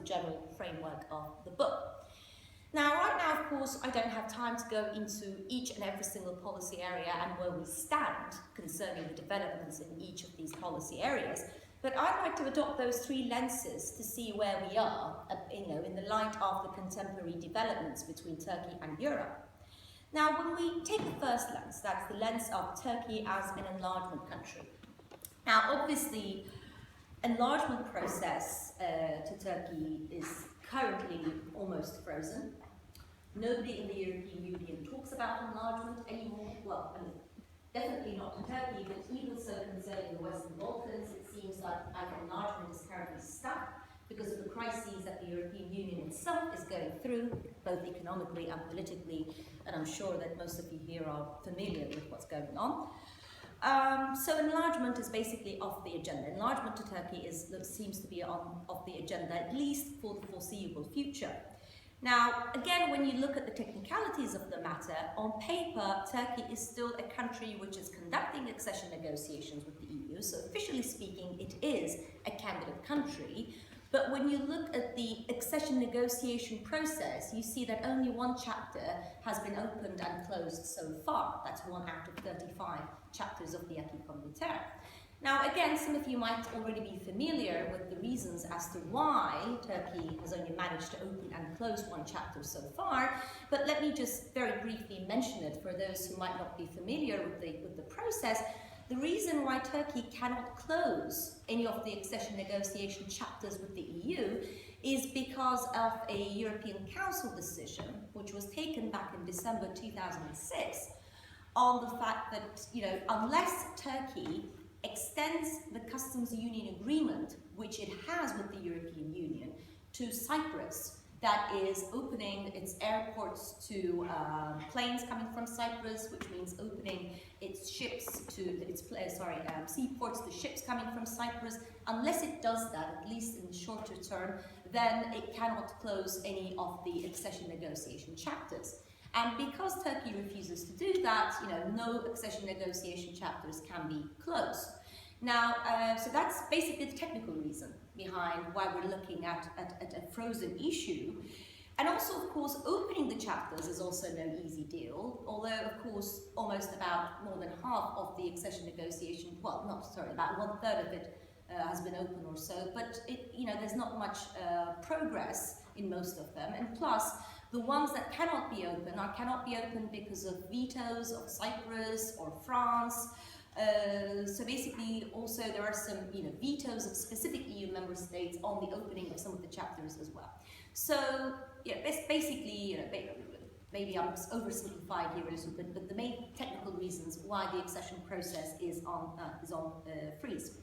general framework of the book. Now, right now, of course, I don't have time to go into each and every single policy area and where we stand concerning the developments in each of these policy areas, but I'd like to adopt those three lenses to see where we are, in the light of the contemporary developments between Turkey and Europe. Now, when we take the first lens, that's the lens of Turkey as an enlargement country. Now, obviously, enlargement process to Turkey is currently almost frozen. Nobody in the European Union talks about enlargement anymore. Well, definitely not in Turkey, but even so concerning the Western Balkans, it seems like enlargement is currently stuck because of the crises that the European Union itself is going through, both economically and politically, and I'm sure that most of you here are familiar with what's going on. So enlargement is basically off the agenda. Enlargement to Turkey seems to be off the agenda, at least for the foreseeable future. Now, again, when you look at the technicalities of the matter, on paper, Turkey is still a country which is conducting accession negotiations with the EU, so officially speaking, it is a candidate country. But when you look at the accession negotiation process, you see that only one chapter has been opened and closed so far. That's 1 out of 35 chapters of the Acquis Communautaire. Now, again, some of you might already be familiar with the reasons as to why Turkey has only managed to open and close 1 chapter so far, but let me just very briefly mention it for those who might not be familiar with the process. The reason why Turkey cannot close any of the accession negotiation chapters with the EU is because of a European Council decision, which was taken back in December 2006, on the fact that, unless Turkey extends the customs union agreement, which it has with the European Union, to Cyprus, that is opening its airports to planes coming from Cyprus, which means opening its ships to seaports to ships coming from Cyprus. Unless it does that, at least in the shorter term, then it cannot close any of the accession negotiation chapters. And because Turkey refuses to do that, no accession negotiation chapters can be closed. Now, so that's basically the technical reason behind why we're looking at a frozen issue. And also, of course, opening the chapters is also no easy deal, although, of course, almost about more than half of the accession negotiation, about 1/3 of it has been open or so, but there's not much progress in most of them. And plus, the ones that cannot be open because of vetoes of Cyprus or France. So basically, also there are some vetoes of specific EU member states on the opening of some of the chapters as well. So basically, maybe I'm oversimplifying here a little bit, but the main technical reasons why the accession process is on freeze.